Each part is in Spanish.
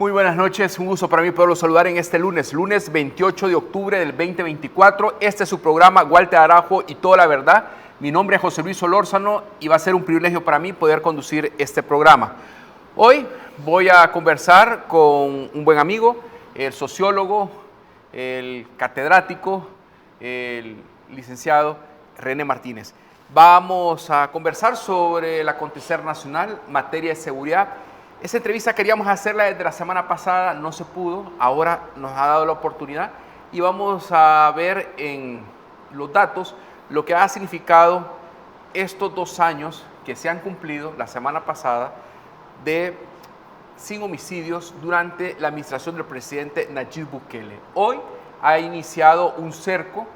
muy buenas noches. Un gusto para mí poderlo saludar en este lunes 28 de octubre del 2024. Este es su programa Walter Araújo y toda la verdad. Mi nombre es José Luis Solórzano y va a ser un privilegio para mí poder conducir este programa. Hoy voy a conversar con un buen amigo, el sociólogo, el catedrático, el licenciado René Martínez. Vamos a conversar sobre el acontecer nacional, materia de seguridad. Esa entrevista queríamos hacerla desde la semana pasada, no se pudo, ahora nos ha dado la oportunidad y vamos a ver en los datos lo que ha significado estos 2 años que se han cumplido la semana pasada sin homicidios durante la administración del presidente Nayib Bukele. Hoy ha iniciado un cerco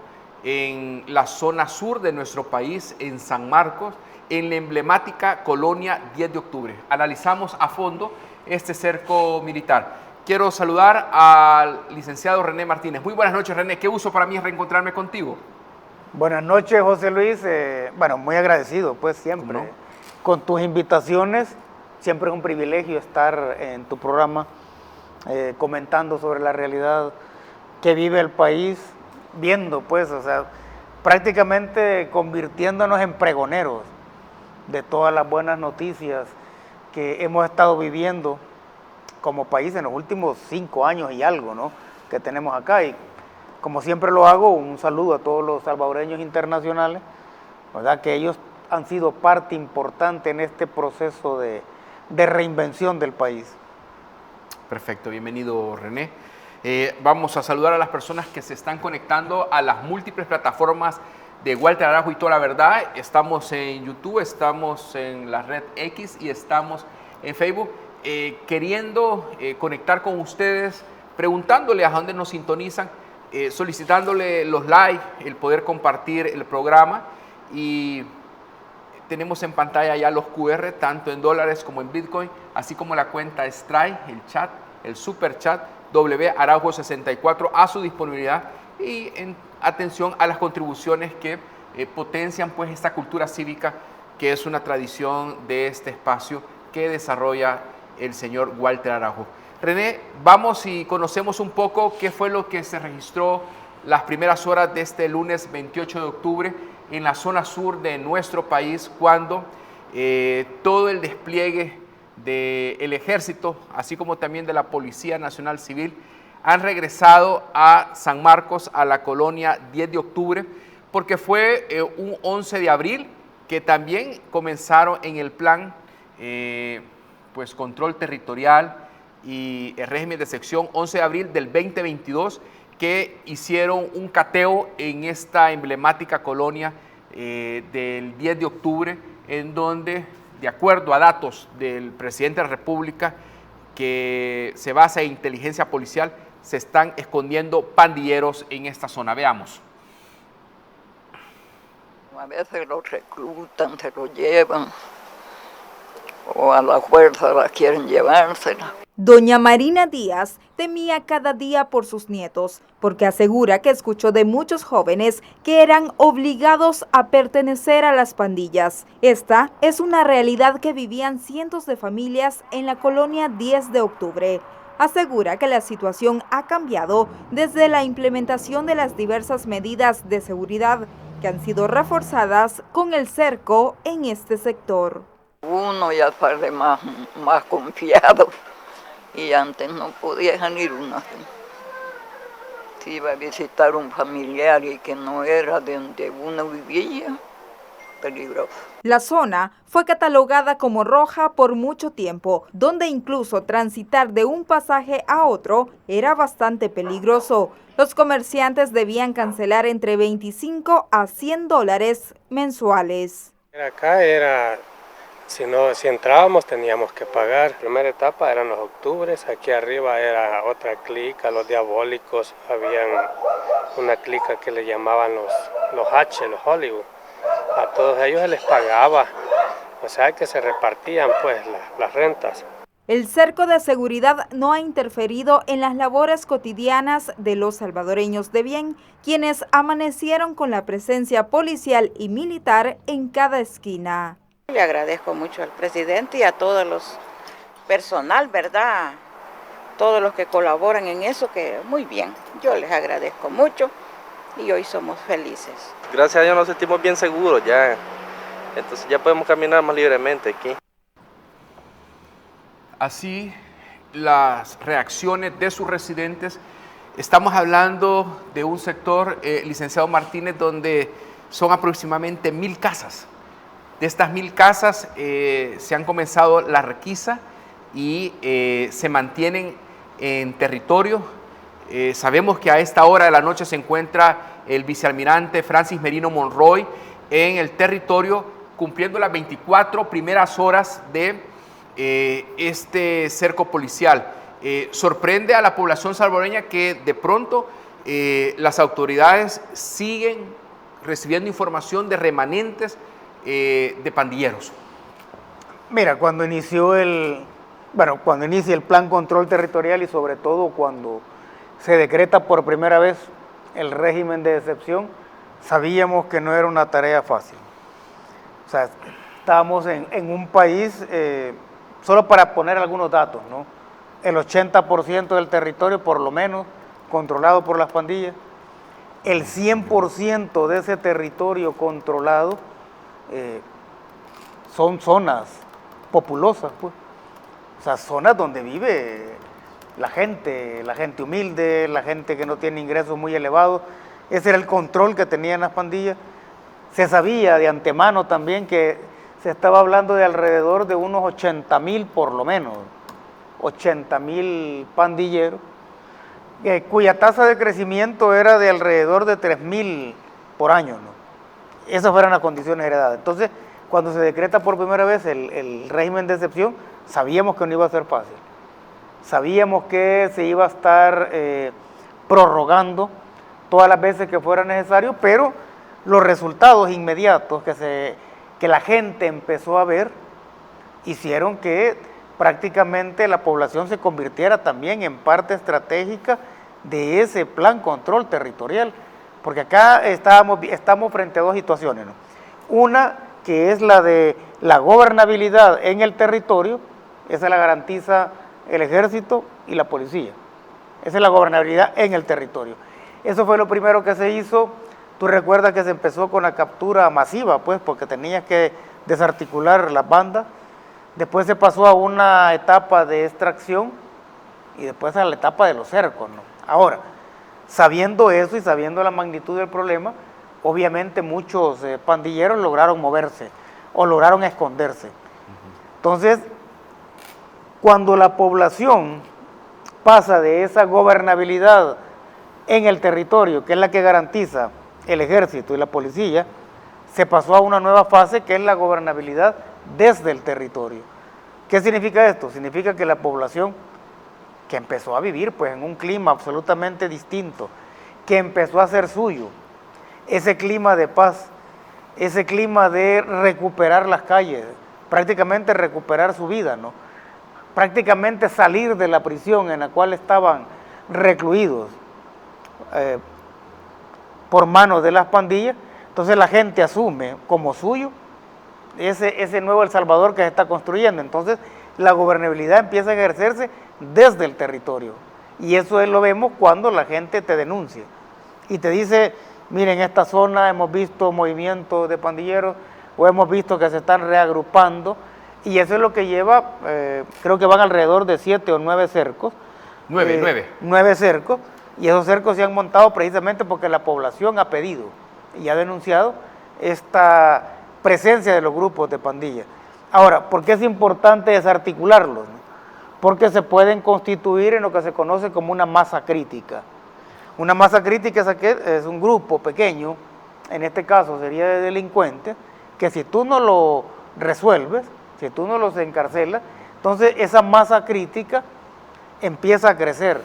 en la zona sur de nuestro país, en San Marcos, en la emblemática colonia 10 de octubre. Analizamos a fondo este cerco militar. Quiero saludar al licenciado René Martínez. Muy buenas noches, René. Qué gusto para mí es reencontrarme contigo. Buenas noches, José Luis. Muy agradecido, pues, siempre. ¿No? Con tus invitaciones, siempre es un privilegio estar en tu programa comentando sobre la realidad que vive el país, viendo, pues, o sea, prácticamente convirtiéndonos en pregoneros de todas las buenas noticias que hemos estado viviendo como país en los últimos 5 años y algo, ¿no?, que tenemos acá. Y como siempre lo hago, un saludo a todos los salvadoreños internacionales, ¿verdad?, que ellos han sido parte importante en este proceso de reinvención del país. Perfecto, bienvenido, René. Vamos a saludar a las personas que se están conectando a las múltiples plataformas de Walter Araújo y toda la verdad. Estamos en YouTube, estamos en la red X y estamos en Facebook, queriendo conectar con ustedes, preguntándole a dónde nos sintonizan, solicitándole los likes, el poder compartir el programa, y tenemos en pantalla ya los QR, tanto en dólares como en Bitcoin, así como la cuenta Stripe, el chat, el super chat, Araujo64 a su disponibilidad, y en atención a las contribuciones que potencian, pues, esta cultura cívica que es una tradición de este espacio que desarrolla el señor Walter Araújo. René, vamos y conocemos un poco qué fue lo que se registró las primeras horas de este lunes 28 de octubre en la zona sur de nuestro país, cuando todo el despliegue del ejército, así como también de la Policía Nacional Civil, han regresado a San Marcos, a la colonia 10 de octubre, porque fue un 11 de abril que también comenzaron en el plan pues control territorial y el régimen de sección 11 de abril del 2022, que hicieron un cateo en esta emblemática colonia del 10 de octubre, en donde, de acuerdo a datos del presidente de la República, que se basa en inteligencia policial, se están escondiendo pandilleros en esta zona. Veamos. A veces los reclutan, se los llevan, o a la fuerza la quieren llevársela. Doña Marina Díaz temía cada día por sus nietos, porque asegura que escuchó de muchos jóvenes que eran obligados a pertenecer a las pandillas. Esta es una realidad que vivían cientos de familias en la colonia 10 de octubre. Asegura que la situación ha cambiado desde la implementación de las diversas medidas de seguridad que han sido reforzadas con el cerco en este sector. Uno ya sale más confiado, y antes no podían ir uno así. Si iba a visitar un familiar y que no era de donde uno vivía, peligroso. La zona fue catalogada como roja por mucho tiempo, donde incluso transitar de un pasaje a otro era bastante peligroso. Los comerciantes debían cancelar entre 25 a 100 dólares mensuales. Acá era, si entrábamos teníamos que pagar. La primera etapa eran los octubres, aquí arriba era otra clica, los diabólicos, habían una clica que le llamaban los H, los Hollywood. A todos ellos se les pagaba, o sea que se repartían, pues, las rentas. El cerco de seguridad no ha interferido en las labores cotidianas de los salvadoreños de bien, quienes amanecieron con la presencia policial y militar en cada esquina. Le agradezco mucho al presidente y a todos los personal, ¿verdad? todos los que colaboran en eso, que muy bien. Yo les agradezco mucho y hoy somos felices. Gracias a Dios nos sentimos bien seguros ya, entonces ya podemos caminar más libremente aquí. Así las reacciones de sus residentes. Estamos hablando de un sector, licenciado Martínez, donde son aproximadamente 1000 casas. De estas 1000 casas se han comenzado la requisa y se mantienen en territorio. Sabemos que a esta hora de la noche se encuentra el vicealmirante Francis Merino Monroy en el territorio cumpliendo las 24 primeras horas de este cerco policial. Sorprende a la población salvadoreña que de pronto las autoridades siguen recibiendo información de remanentes de pandilleros. Mira, cuando inicia el plan control territorial y sobre todo cuando se decreta por primera vez el régimen de excepción, sabíamos que no era una tarea fácil. O sea, estábamos en un país, solo para poner algunos datos, ¿no? El 80% del territorio, por lo menos, controlado por las pandillas. El 100% de ese territorio controlado son zonas populosas, pues. O sea, zonas donde vive la gente humilde, la gente que no tiene ingresos muy elevados. Ese era el control que tenían las pandillas. Se sabía de antemano también que se estaba hablando de alrededor de unos 80,000 por lo menos, 80,000 pandilleros, cuya tasa de crecimiento era de alrededor de 3,000 por año, ¿no? Esas fueron las condiciones heredadas. Entonces, cuando se decreta por primera vez el régimen de excepción, sabíamos que no iba a ser fácil. Sabíamos que se iba a estar prorrogando todas las veces que fuera necesario, pero los resultados inmediatos que la gente empezó a ver hicieron que prácticamente la población se convirtiera también en parte estratégica de ese plan control territorial, porque acá estamos frente a dos situaciones, ¿no? Una que es la de la gobernabilidad en el territorio, esa la garantiza el ejército y la policía, esa es la gobernabilidad en el territorio. Eso fue lo primero que se hizo. Tú recuerdas que se empezó con la captura masiva, pues, porque tenías que desarticular las bandas. Después se pasó a una etapa de extracción y después a la etapa de los cercos, ¿no? Ahora, sabiendo eso y sabiendo la magnitud del problema, obviamente muchos pandilleros lograron moverse o lograron esconderse. Entonces, cuando la población pasa de esa gobernabilidad en el territorio, que es la que garantiza el ejército y la policía, se pasó a una nueva fase que es la gobernabilidad desde el territorio. ¿Qué significa esto? Significa que la población que empezó a vivir pues en un clima absolutamente distinto, que empezó a ser suyo, ese clima de paz, ese clima de recuperar las calles, prácticamente recuperar su vida, ¿no? Prácticamente salir de la prisión en la cual estaban recluidos por manos de las pandillas. Entonces la gente asume como suyo ese nuevo El Salvador que se está construyendo. Entonces la gobernabilidad empieza a ejercerse desde el territorio. Y eso lo vemos cuando la gente te denuncia y te dice, miren, en esta zona hemos visto movimientos de pandilleros o hemos visto que se están reagrupando. Y eso es lo que lleva, creo que van alrededor de 7 o 9 cercos. 9 cercos. Y esos cercos se han montado precisamente porque la población ha pedido y ha denunciado esta presencia de los grupos de pandillas. Ahora, ¿por qué es importante desarticularlos? Porque se pueden constituir en lo que se conoce como una masa crítica. Una masa crítica es un grupo pequeño, en este caso sería de delincuentes, que si tú no lo resuelves, si tú no los encarcelas, entonces esa masa crítica empieza a crecer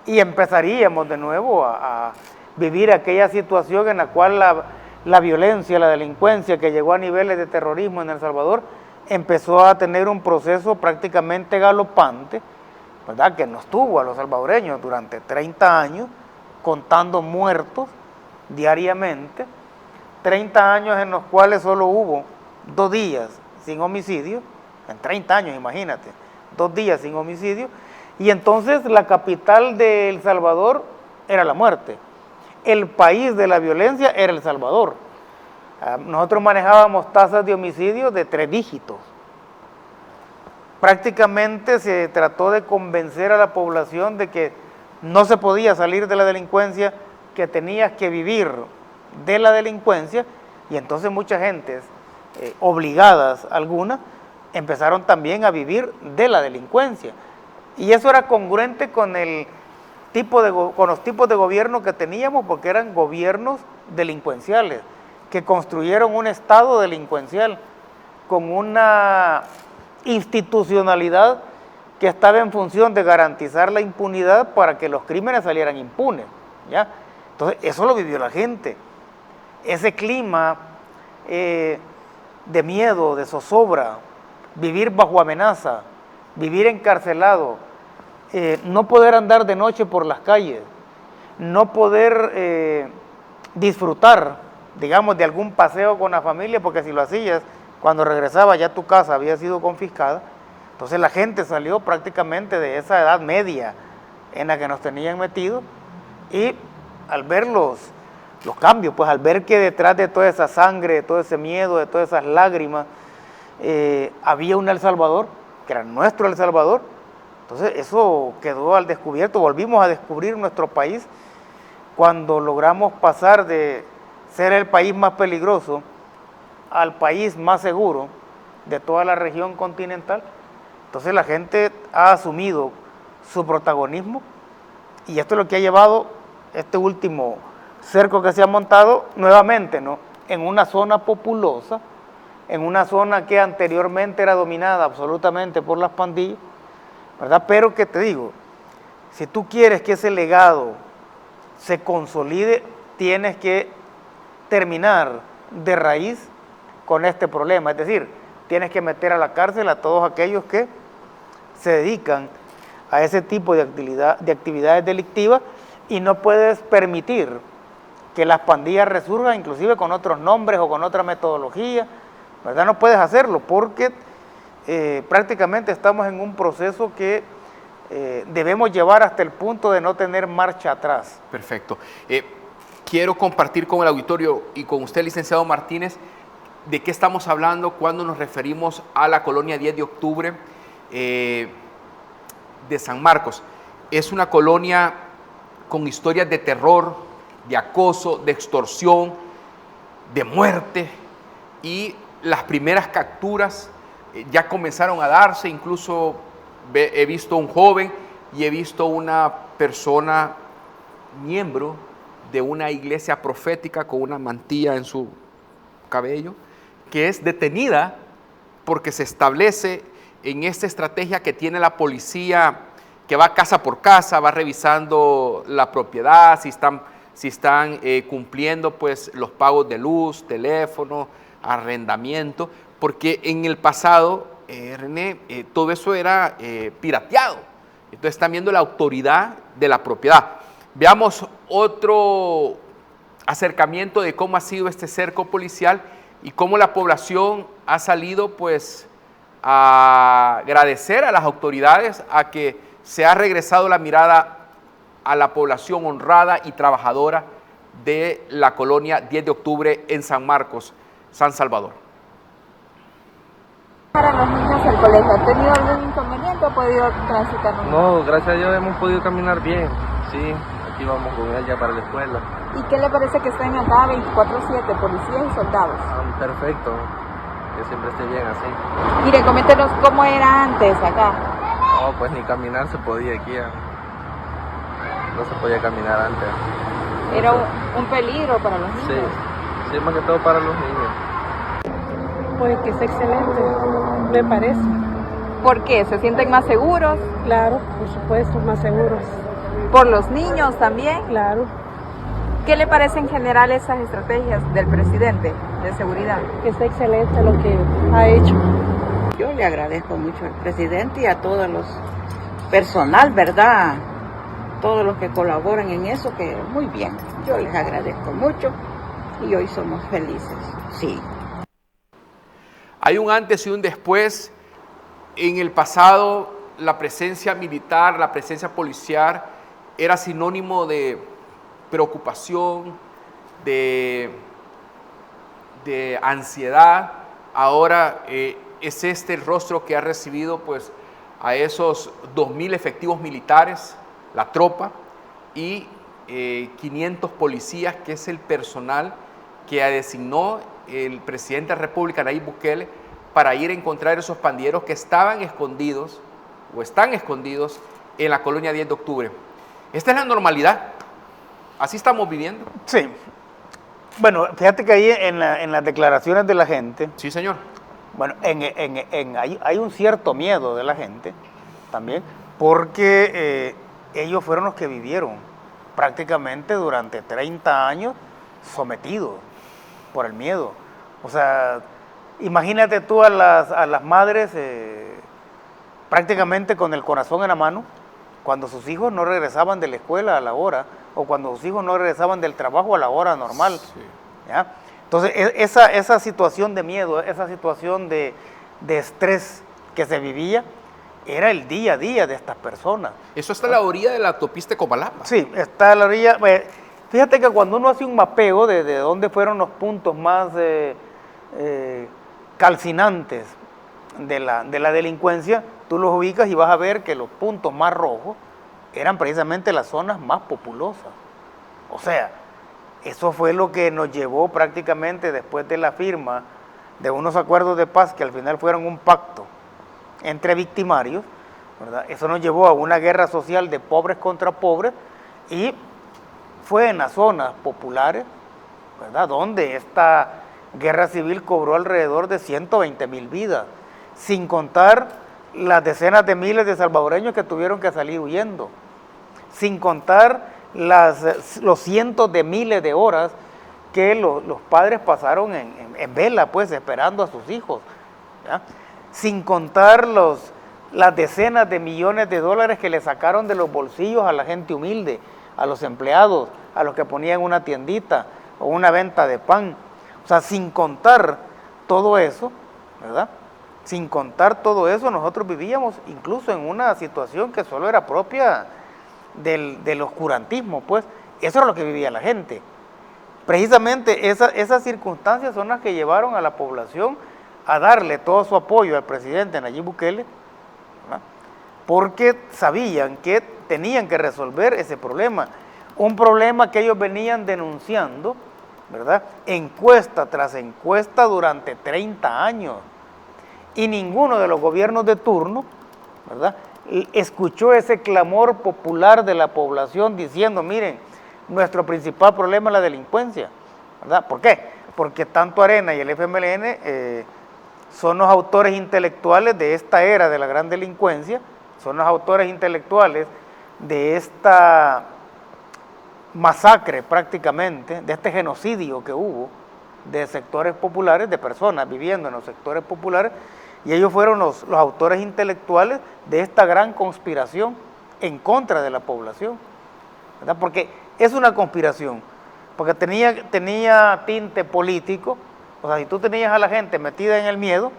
y empezaríamos de nuevo a vivir aquella situación en la cual la violencia, la delincuencia que llegó a niveles de terrorismo en El Salvador empezó a tener un proceso prácticamente galopante, ¿verdad? Que nos tuvo a los salvadoreños durante 30 años contando muertos diariamente, 30 años en los cuales solo hubo 2 días sin homicidio, en 30 años, imagínate, 2 días sin homicidio, Y entonces la capital de El Salvador era la muerte. El país de la violencia era El Salvador. Nosotros manejábamos tasas de homicidio de 3 dígitos. Prácticamente se trató de convencer a la población de que no se podía salir de la delincuencia, que tenías que vivir de la delincuencia, y entonces mucha gente, obligadas algunas, empezaron también a vivir de la delincuencia. Y eso era congruente con con los tipos de gobierno que teníamos, porque eran gobiernos delincuenciales, que construyeron un estado delincuencial con una institucionalidad que estaba en función de garantizar la impunidad para que los crímenes salieran impunes, ¿ya? Entonces, eso lo vivió la gente. Ese clima de miedo, de zozobra, vivir bajo amenaza, vivir encarcelado, no poder andar de noche por las calles, no poder disfrutar, digamos, de algún paseo con la familia, porque si lo hacías, cuando regresaba ya tu casa había sido confiscada. Entonces la gente salió prácticamente de esa edad media en la que nos tenían metidos, y al ver los cambios, pues al ver que detrás de toda esa sangre, de todo ese miedo, de todas esas lágrimas, había un El Salvador, que era nuestro El Salvador. Entonces eso quedó al descubierto, volvimos a descubrir nuestro país cuando logramos pasar de ser el país más peligroso al país más seguro de toda la región continental. Entonces la gente ha asumido su protagonismo, y esto es lo que ha llevado este último cerco que se ha montado nuevamente, ¿no?, en una zona populosa, en una zona que anteriormente era dominada absolutamente por las pandillas, ¿verdad? Pero que te digo, si tú quieres que ese legado se consolide, tienes que terminar de raíz con este problema. Es decir, tienes que meter a la cárcel a todos aquellos que se dedican a ese tipo de actividades delictivas, y no puedes permitir que las pandillas resurjan inclusive con otros nombres o con otra metodología, ¿verdad? No puedes hacerlo, porque prácticamente estamos en un proceso que debemos llevar hasta el punto de no tener marcha atrás. Perfecto. Quiero compartir con el auditorio y con usted, licenciado Martínez, de qué estamos hablando cuando nos referimos a la colonia 10 de octubre de San Marcos. Es una colonia con historias de terror, de acoso, de extorsión, de muerte, y las primeras capturas ya comenzaron a darse. Incluso he visto un joven y he visto una persona, miembro de una iglesia profética con una mantilla en su cabello, que es detenida porque se establece en esta estrategia que tiene la policía, que va casa por casa, va revisando la propiedad, si están cumpliendo pues los pagos de luz, teléfono, arrendamiento, porque en el pasado, René, todo eso era pirateado. Entonces están viendo la autoridad de la propiedad. Veamos otro acercamiento de cómo ha sido este cerco policial y cómo la población ha salido pues a agradecer a las autoridades a que se ha regresado la mirada a la población honrada y trabajadora de la colonia 10 de octubre en San Marcos, San Salvador. Para los niños del colegio, ¿ha tenido algún inconveniente o ha podido transitar? No, gracias a Dios hemos podido caminar bien, sí, aquí vamos con él ya para la escuela. ¿Y qué le parece que estén acá 24/7, policías y soldados? Perfecto, que siempre esté bien así. Mire, coméntenos cómo era antes acá. No, pues ni caminar se podía aquí, no se podía caminar antes. ¿Era un peligro para los niños? Sí, más que todo para los niños. Pues que es excelente, me parece. ¿Por qué? ¿Se sienten más seguros? Claro, por supuesto, más seguros. ¿Por los niños también? Claro. ¿Qué le parece en general esas estrategias del presidente de seguridad? Que es excelente lo que ha hecho. Yo le agradezco mucho al presidente y a todos los personal, ¿verdad? Todos los que colaboran en eso, que muy bien. Yo les agradezco mucho y hoy somos felices, sí. Hay un antes y un después. En el pasado la presencia militar, la presencia policial era sinónimo de preocupación, de ansiedad. Ahora es este el rostro que ha recibido pues a esos 2.000 efectivos militares, la tropa, y 500 policías, que es el personal que designó el presidente de la República, Nayib Bukele, para ir a encontrar esos pandilleros que estaban escondidos o están escondidos en la colonia 10 de octubre. Esta es la normalidad. Así estamos viviendo. Sí. Bueno, fíjate que ahí en las declaraciones de la gente, Sí, señor. bueno, hay un cierto miedo de la gente también, porque ellos fueron los que vivieron prácticamente durante 30 años sometidos por el miedo. O sea, imagínate tú a las madres prácticamente con el corazón en la mano, cuando sus hijos no regresaban de la escuela a la hora, o cuando sus hijos no regresaban del trabajo a la hora normal. Sí. ¿Ya? Entonces, esa situación de miedo, esa situación de estrés que se vivía, era el día a día de estas personas. Eso está a la orilla de la autopista de Comalapa. Sí, está a la orilla. Fíjate que cuando uno hace un mapeo de dónde fueron los puntos más calcinantes de la delincuencia, tú los ubicas y vas a ver que los puntos más rojos eran precisamente las zonas más populosas. O sea, eso fue lo que nos llevó prácticamente después de la firma de unos acuerdos de paz que al final fueron un pacto entre victimarios, ¿verdad? Eso nos llevó a una guerra social de pobres contra pobres, y fue en las zonas populares, ¿verdad?, donde esta guerra civil cobró alrededor de 120,000 vidas, sin contar las decenas de miles de salvadoreños que tuvieron que salir huyendo, sin contar los cientos de miles de horas que los padres pasaron en vela, pues, esperando a sus hijos, ¿ya? Sin contar las decenas de millones de dólares que le sacaron de los bolsillos a la gente humilde, a los empleados, a los que ponían una tiendita o una venta de pan. O sea, sin contar todo eso, ¿verdad? Sin contar todo eso, nosotros vivíamos incluso en una situación que solo era propia del oscurantismo, pues. Eso era lo que vivía la gente. Precisamente esas circunstancias son las que llevaron a la población a darle todo su apoyo al presidente Nayib Bukele, ¿verdad?, porque sabían que tenían que resolver ese problema, un problema que ellos venían denunciando, ¿verdad?, encuesta tras encuesta durante 30 años, y ninguno de los gobiernos de turno, ¿verdad?, escuchó ese clamor popular de la población diciendo, miren, nuestro principal problema es la delincuencia, ¿verdad? ¿Por qué? Porque tanto Arena y el FMLN son los autores intelectuales de esta era de la gran delincuencia, son los autores intelectuales de esta masacre prácticamente, de este genocidio que hubo de sectores populares, de personas viviendo en los sectores populares, y ellos fueron los autores intelectuales de esta gran conspiración en contra de la población, ¿verdad? Porque es una conspiración, porque tenía tinte político. O sea, si tú tenías a la gente metida en el miedo,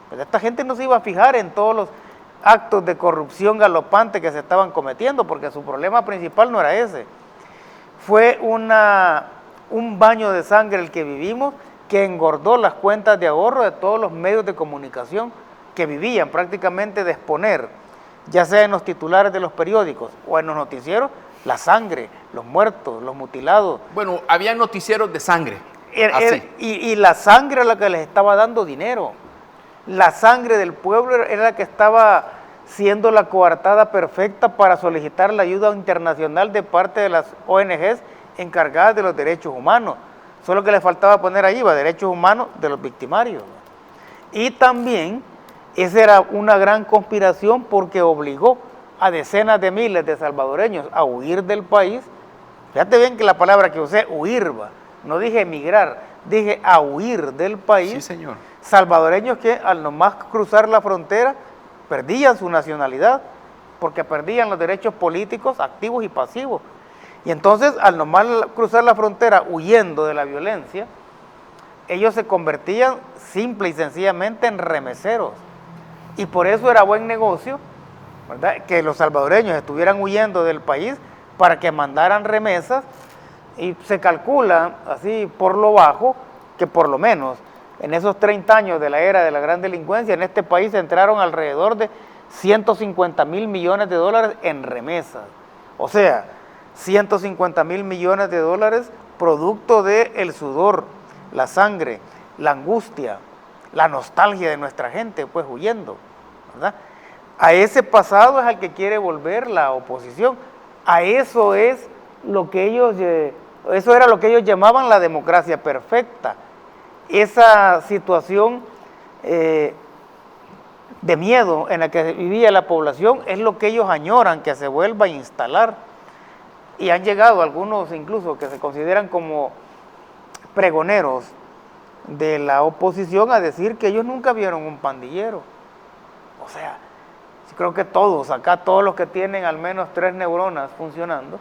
pues esta gente no se iba a fijar en todos los actos de corrupción galopante que se estaban cometiendo, porque su problema principal no era ese. Fue un baño de sangre el que vivimos, que engordó las cuentas de ahorro de todos los medios de comunicación que vivían prácticamente de exponer, ya sea en los titulares de los periódicos o en los noticieros, la sangre, los muertos, los mutilados. Bueno, había noticieros de sangre. Y la sangre era la que les estaba dando dinero. La sangre del pueblo era la que estaba siendo la coartada perfecta para solicitar la ayuda internacional de parte de las ONGs encargadas de los derechos humanos. Solo que le faltaba poner ahí, derechos humanos de los victimarios. Y también, esa era una gran conspiración porque obligó a decenas de miles de salvadoreños a huir del país. Fíjate bien que la palabra que usé, huir, no dije emigrar, dije a huir del país. Sí, señor. Salvadoreños que al nomás cruzar la frontera perdían su nacionalidad porque perdían los derechos políticos activos y pasivos. Y entonces, al nomás cruzar la frontera huyendo de la violencia, ellos se convertían simple y sencillamente en remeseros. Y por eso era buen negocio ¿verdad? Que los salvadoreños estuvieran huyendo del país para que mandaran remesas, y se calcula así por lo bajo que por lo menos en esos 30 años de la era de la gran delincuencia en este país entraron alrededor de 150.000 millones de dólares en remesas. O sea, 150.000 millones de dólares producto del sudor, la sangre, la angustia, la nostalgia de nuestra gente, pues huyendo, ¿verdad? A ese pasado es al que quiere volver la oposición. A eso es lo que ellos, eso era lo que ellos llamaban la democracia perfecta. Esa situación de miedo en la que vivía la población es lo que ellos añoran que se vuelva a instalar. Y han llegado algunos incluso que se consideran como pregoneros de la oposición a decir que ellos nunca vieron un pandillero. O sea, creo que todos, acá todos los que tienen al menos 3 neuronas funcionando,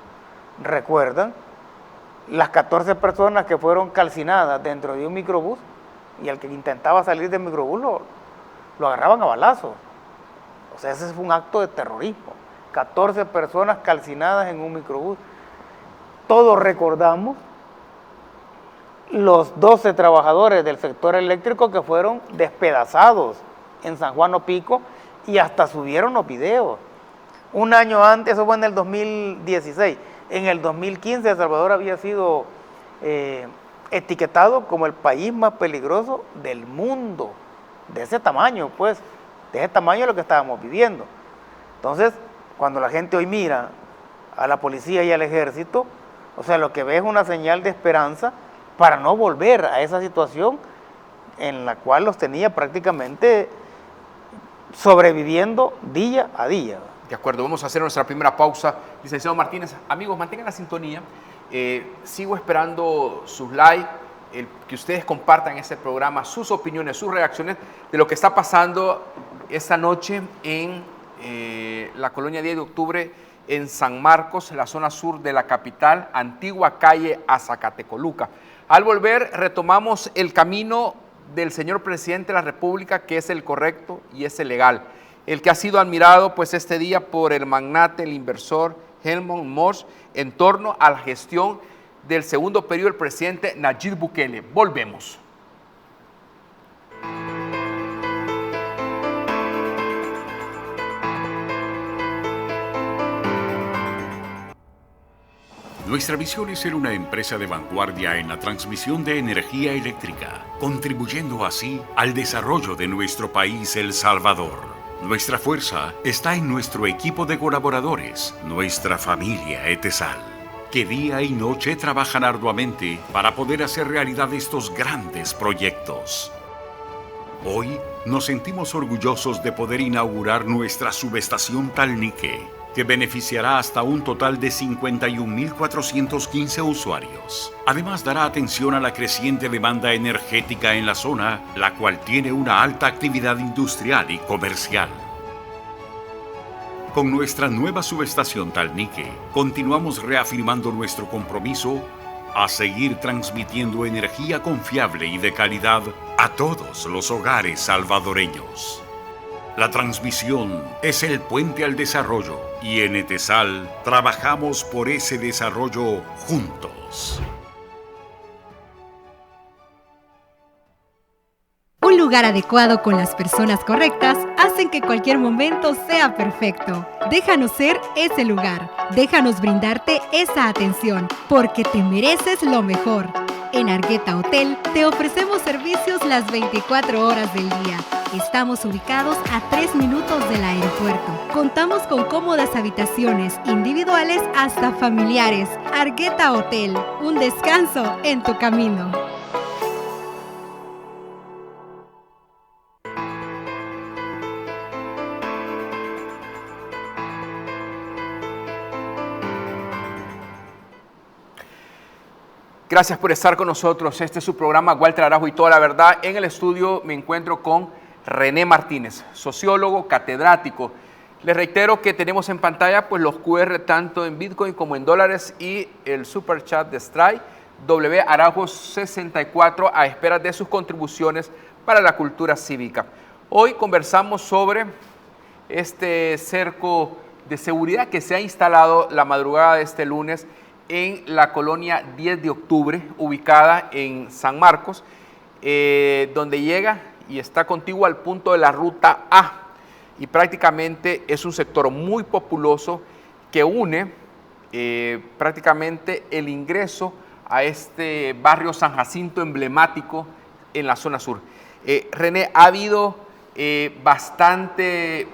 recuerdan las 14 personas que fueron calcinadas dentro de un microbús, y al que intentaba salir del microbús lo agarraban a balazos. O sea, ese fue un acto de terrorismo. 14 personas calcinadas en un microbús. Todos recordamos los 12 trabajadores del sector eléctrico que fueron despedazados en San Juan Opico, y hasta subieron los videos. Un año antes, eso fue en el 2016, en el 2015 El Salvador había sido etiquetado como el país más peligroso del mundo, de ese tamaño, pues, de ese tamaño es lo que estábamos viviendo. Entonces, cuando la gente hoy mira a la policía y al ejército, o sea, lo que ve es una señal de esperanza para no volver a esa situación en la cual los tenía prácticamente sobreviviendo día a día. De acuerdo, vamos a hacer nuestra primera pausa. Licenciado Martínez, amigos, mantengan la sintonía. Sigo esperando sus likes, que ustedes compartan este programa, sus opiniones, sus reacciones de lo que está pasando esta noche en la colonia 10 de octubre en San Marcos, la zona sur de la capital, antigua calle Azacatecoluca. Al volver, retomamos el camino del señor presidente de la República, que es el correcto y es el legal, el que ha sido admirado pues este día por el magnate, el inversor Helmut Marsh, en torno a la gestión del segundo periodo del presidente Nayib Bukele. Volvemos. Nuestra visión es ser una empresa de vanguardia en la transmisión de energía eléctrica, contribuyendo así al desarrollo de nuestro país, El Salvador. Nuestra fuerza está en nuestro equipo de colaboradores, nuestra familia ETESAL, que día y noche trabajan arduamente para poder hacer realidad estos grandes proyectos. Hoy nos sentimos orgullosos de poder inaugurar nuestra subestación Talnique, que beneficiará hasta un total de 51.415 usuarios. Además, dará atención a la creciente demanda energética en la zona, la cual tiene una alta actividad industrial y comercial. Con nuestra nueva subestación Talnique, continuamos reafirmando nuestro compromiso a seguir transmitiendo energía confiable y de calidad a todos los hogares salvadoreños. La transmisión es el puente al desarrollo y en ETESAL trabajamos por ese desarrollo juntos. Un lugar adecuado con las personas correctas hacen que cualquier momento sea perfecto. Déjanos ser ese lugar. Déjanos brindarte esa atención, porque te mereces lo mejor. En Argueta Hotel te ofrecemos servicios las 24 horas del día. Estamos ubicados a 3 minutos del aeropuerto. Contamos con cómodas habitaciones individuales hasta familiares. Argueta Hotel, un descanso en tu camino. Gracias por estar con nosotros. Este es su programa Walter Arajo y toda la verdad. En el estudio me encuentro con René Martínez, sociólogo, catedrático. Les reitero que tenemos en pantalla pues los QR tanto en Bitcoin como en dólares y el super chat de Stripe, WArajo64, a espera de sus contribuciones para la cultura cívica. Hoy conversamos sobre este cerco de seguridad que se ha instalado la madrugada de este lunes en la colonia 10 de octubre, ubicada en San Marcos, donde llega y está contiguo al punto de la ruta A. Y prácticamente es un sector muy populoso que une prácticamente el ingreso a este barrio San Jacinto emblemático en la zona sur. René, ha habido bastante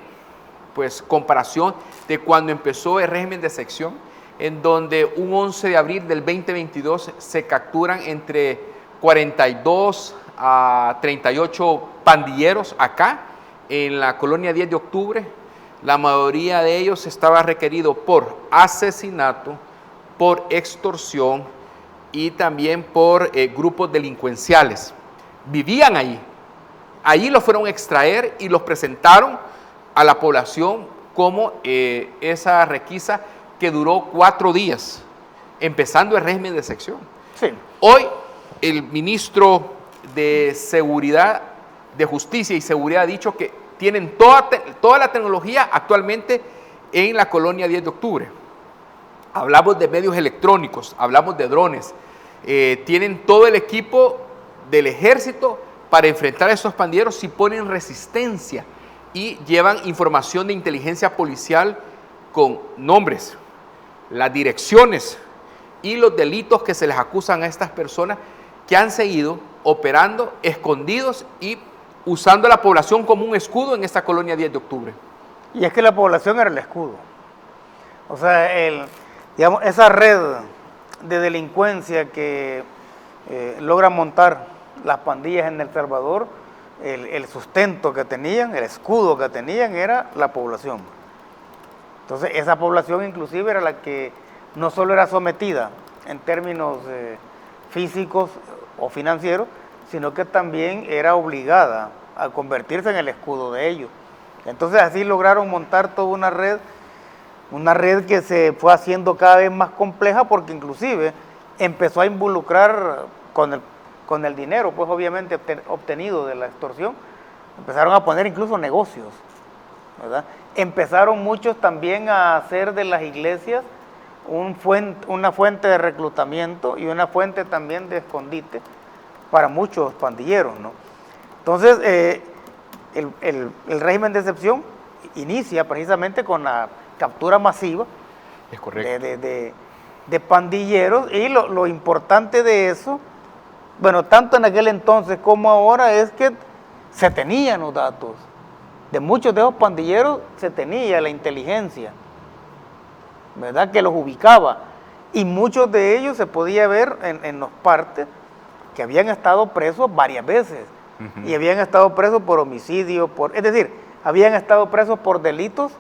comparación de cuando empezó el régimen de sección, en donde un 11 de abril del 2022 se capturan entre 42 a 38 pandilleros acá en la colonia 10 de octubre. La mayoría de ellos estaba requerido por asesinato, por extorsión y también por grupos delincuenciales. Vivían ahí. Allí los fueron a extraer y los presentaron a la población como esa requisa que duró 4 días, empezando el régimen de sección. Sí. Hoy el ministro de Seguridad, de Justicia y Seguridad ha dicho que tienen toda la tecnología actualmente en la colonia 10 de octubre. Hablamos de medios electrónicos, hablamos de drones, tienen todo el equipo del ejército para enfrentar a esos pandilleros si ponen resistencia, y llevan información de inteligencia policial con nombres, las direcciones y los delitos que se les acusan a estas personas que han seguido operando escondidos y usando a la población como un escudo en esta colonia 10 de octubre. Y es que la población era el escudo. O sea, esa red de delincuencia que logra montar las pandillas en El Salvador, el sustento que tenían, el escudo que tenían era la población. Entonces esa población inclusive era la que no solo era sometida en términos físicos o financieros, sino que también era obligada a convertirse en el escudo de ellos. Entonces así lograron montar toda una red que se fue haciendo cada vez más compleja, porque inclusive empezó a involucrar con el dinero, pues obviamente obtenido de la extorsión, empezaron a poner incluso negocios, ¿verdad? Empezaron muchos también a hacer de las iglesias una fuente de reclutamiento y una fuente también de escondite para muchos pandilleros, ¿no? Entonces, el régimen de excepción inicia precisamente con la captura masiva. Es correcto. de pandilleros, y lo importante de eso, bueno, tanto en aquel entonces como ahora, es que se tenían los datos. De muchos de esos pandilleros se tenía la inteligencia, ¿verdad?, que los ubicaba. Y muchos de ellos se podía ver en los partes que habían estado presos varias veces. Y habían estado presos por homicidio, es decir, habían estado presos por delitos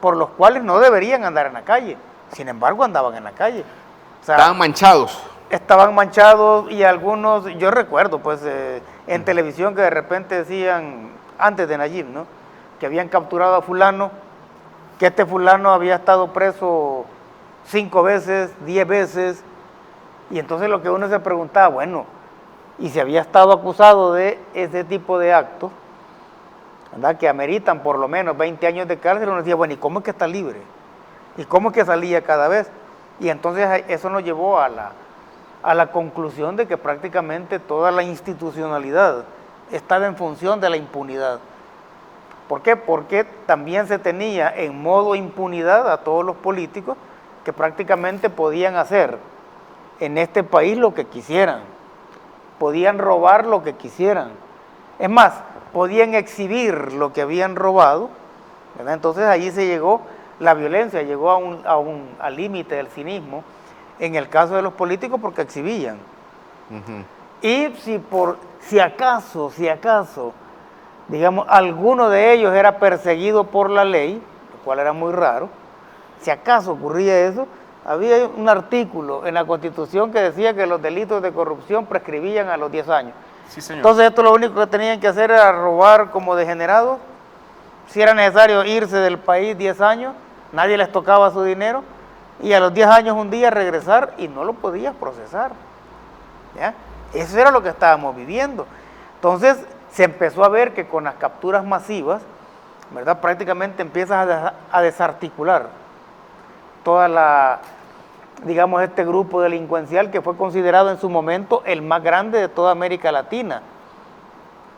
por los cuales no deberían andar en la calle. Sin embargo, andaban en la calle. O sea, estaban manchados. Estaban manchados, y algunos, yo recuerdo pues en televisión que de repente decían, antes de Nayib, ¿no?, que habían capturado a fulano, que este fulano había estado preso 5 veces, 10 veces, y entonces lo que uno se preguntaba, bueno, y si había estado acusado de ese tipo de actos, ¿verdad?, que ameritan por lo menos 20 años de cárcel, uno decía, bueno, ¿y cómo es que está libre? ¿Y cómo es que salía cada vez? Y entonces eso nos llevó a la conclusión de que prácticamente toda la institucionalidad estaba en función de la impunidad. ¿Por qué? Porque también se tenía en modo impunidad a todos los políticos que prácticamente podían hacer en este país lo que quisieran, podían robar lo que quisieran, es más, podían exhibir lo que habían robado, ¿verdad? Entonces allí se llegó, la violencia llegó al límite del cinismo en el caso de los políticos, porque exhibían. Y si acaso, digamos, alguno de ellos era perseguido por la ley, lo cual era muy raro, si acaso ocurría eso, había un artículo en la Constitución que decía que los delitos de corrupción prescribían a los 10 años. Sí, señor. Entonces esto lo único que tenían que hacer era robar como degenerados. Si era necesario irse del país 10 años, nadie les tocaba su dinero, y a los 10 años un día regresar y no lo podías procesar, ¿ya? Eso era lo que estábamos viviendo. Entonces se empezó a ver que con las capturas masivas, ¿verdad? Prácticamente empiezas a desarticular toda la, digamos, este grupo delincuencial que fue considerado en su momento el más grande de toda América Latina.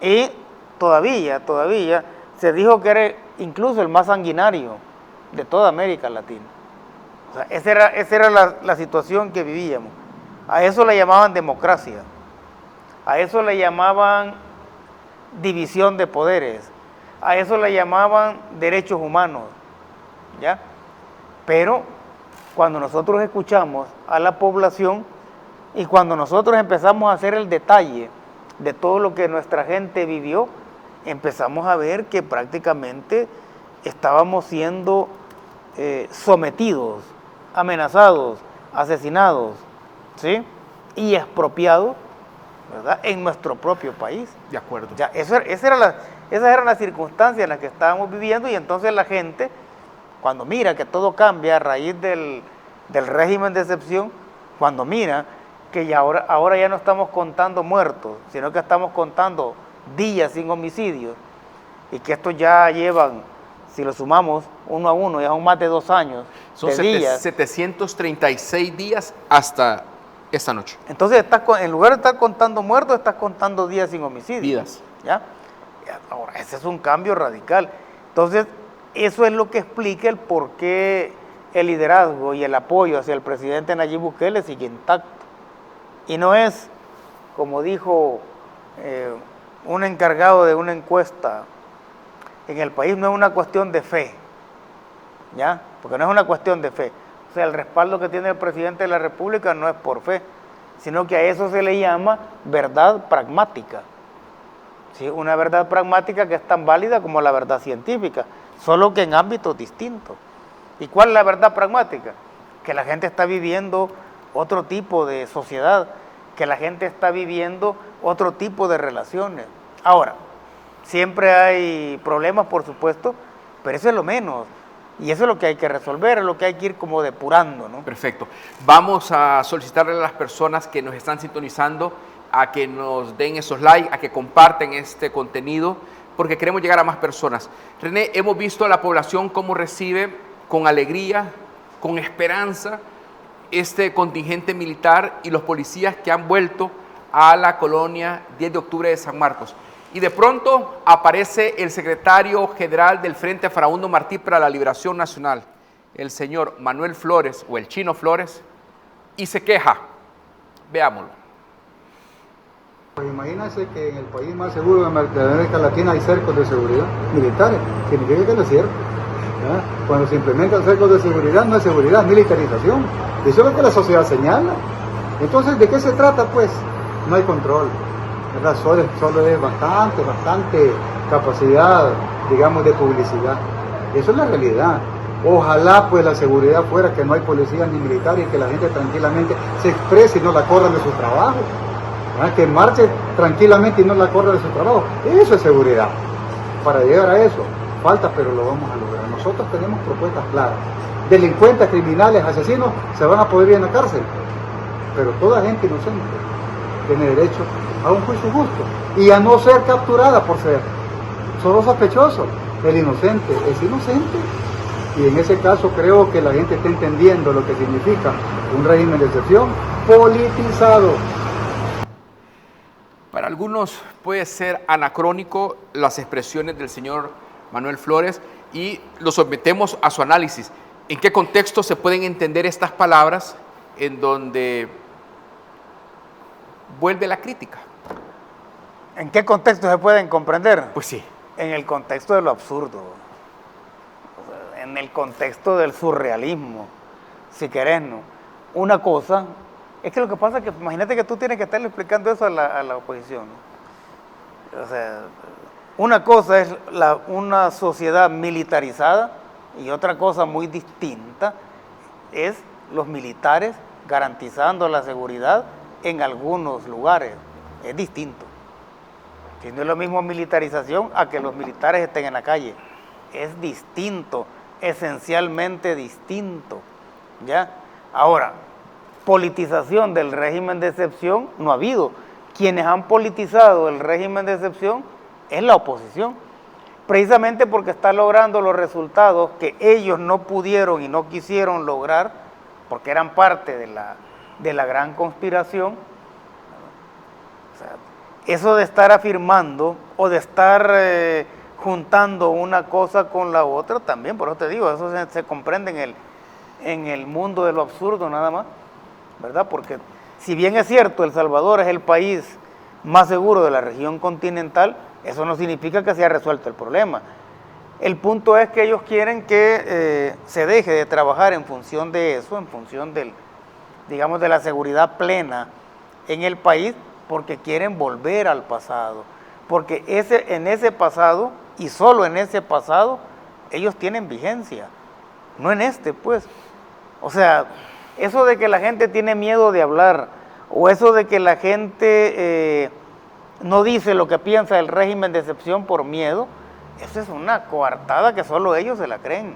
Y todavía se dijo que era incluso el más sanguinario de toda América Latina. O sea, esa era la situación que vivíamos. A eso le llamaban democracia, a eso le llamaban división de poderes, a eso le llamaban derechos humanos, ¿ya? Pero cuando nosotros escuchamos a la población y cuando nosotros empezamos a hacer el detalle de todo lo que nuestra gente vivió, empezamos a ver que prácticamente estábamos siendo sometidos, amenazados, asesinados, ¿sí? Y expropiados, ¿verdad? En nuestro propio país. De acuerdo. Ya, esas eran las circunstancias en las que estábamos viviendo, y entonces la gente, cuando mira que todo cambia a raíz del régimen de excepción, cuando mira que ya ahora ya no estamos contando muertos, sino que estamos contando días sin homicidios, y que estos ya llevan, si lo sumamos uno a uno, ya son más de 2 años. Son de días. 736 días hasta esta noche. Entonces, en lugar de estar contando muertos, estás contando días sin homicidio. Vidas. ¿Ya? Ahora, ese es un cambio radical. Entonces, eso es lo que explica el por qué el liderazgo y el apoyo hacia el presidente Nayib Bukele sigue intacto. Y no es, como dijo un encargado de una encuesta en el país, no es una cuestión de fe, ¿ya? Porque no es una cuestión de fe. O sea, el respaldo que tiene el presidente de la República no es por fe, sino que a eso se le llama verdad pragmática. ¿Sí? Una verdad pragmática que es tan válida como la verdad científica, solo que en ámbitos distintos. ¿Y cuál es la verdad pragmática? Que la gente está viviendo otro tipo de sociedad, que la gente está viviendo otro tipo de relaciones. Ahora, siempre hay problemas, por supuesto, pero eso es lo menos. Y eso es lo que hay que resolver, es lo que hay que ir como depurando, ¿no? Perfecto. Vamos a solicitarle a las personas que nos están sintonizando a que nos den esos likes, a que comparten este contenido, porque queremos llegar a más personas. René, hemos visto a la población cómo recibe con alegría, con esperanza, este contingente militar y los policías que han vuelto a la colonia 10 de octubre de San Marcos. Y de pronto aparece el secretario general del Frente Farabundo Martí para la Liberación Nacional, el señor Manuel Flores, o el Chino Flores, y se queja. Veámoslo. Pues imagínense que en el país más seguro de América Latina hay cercos de seguridad militares. Significa que no es cierto. ¿Ya? Cuando se implementan cercos de seguridad, no es seguridad, es militarización. Eso es lo que la sociedad señala. Entonces, ¿de qué se trata? Pues no hay control, ¿verdad? Solo es bastante capacidad, digamos, de publicidad. Eso es la realidad. Ojalá pues la seguridad fuera que no hay policías ni militares y que la gente tranquilamente se exprese y no la corran de su trabajo. ¿Verdad? Que marche tranquilamente y no la corran de su trabajo. Eso es seguridad. Para llegar a eso, falta, pero lo vamos a lograr. Nosotros tenemos propuestas claras. Delincuentes, criminales, asesinos se van a poder ir en la cárcel, pero toda gente inocente tiene derecho a un juicio justo y a no ser capturada por ser solo sospechoso. El inocente es inocente, y en ese caso creo que la gente está entendiendo lo que significa un régimen de excepción politizado. Para algunos puede ser anacrónico las expresiones del señor Manuel Flores y lo sometemos a su análisis. ¿En qué contexto se pueden entender estas palabras en donde vuelve la crítica? ¿En qué contexto se pueden comprender? Pues sí. En el contexto de lo absurdo, en el contexto del surrealismo, si querés, ¿no? Una cosa, es que lo que pasa es que imagínate que tú tienes que estarle explicando eso a la oposición, ¿no? O sea, una cosa es una sociedad militarizada y otra cosa muy distinta es los militares garantizando la seguridad en algunos lugares. Es distinto. Si no es lo mismo militarización a que los militares estén en la calle. Es distinto, esencialmente distinto. ¿Ya? Ahora, politización del régimen de excepción no ha habido. Quienes han politizado el régimen de excepción es la oposición. precisamente porque está logrando los resultados que ellos no pudieron y no quisieron lograr, porque eran parte de la gran conspiración. O sea, eso de estar afirmando o de estar juntando una cosa con la otra también, por eso te digo, eso se comprende en el mundo de lo absurdo nada más, ¿verdad? Porque si bien es cierto, El Salvador es el país más seguro de la región continental, eso no significa que se haya resuelto el problema. El punto es que ellos quieren que se deje de trabajar en función de eso, en función digamos, de la seguridad plena en el país, porque quieren volver al pasado. Porque en ese pasado, y solo en ese pasado, ellos tienen vigencia, no en este, pues. O sea, eso de que la gente tiene miedo de hablar, o eso de que la gente no dice lo que piensa del régimen de excepción por miedo, eso es una coartada que solo ellos se la creen,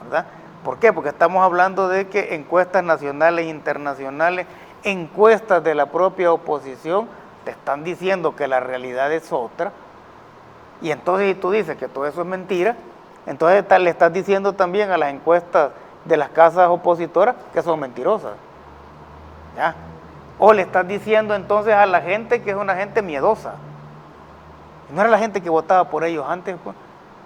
¿verdad? ¿Por qué? Porque estamos hablando de que encuestas nacionales e internacionales, encuestas de la propia oposición, te están diciendo que la realidad es otra, y entonces si tú dices que todo eso es mentira, entonces le estás diciendo también a las encuestas de las casas opositoras que son mentirosas, ¿ya? O le estás diciendo entonces a la gente que es una gente miedosa. No era la gente que votaba por ellos antes, pues,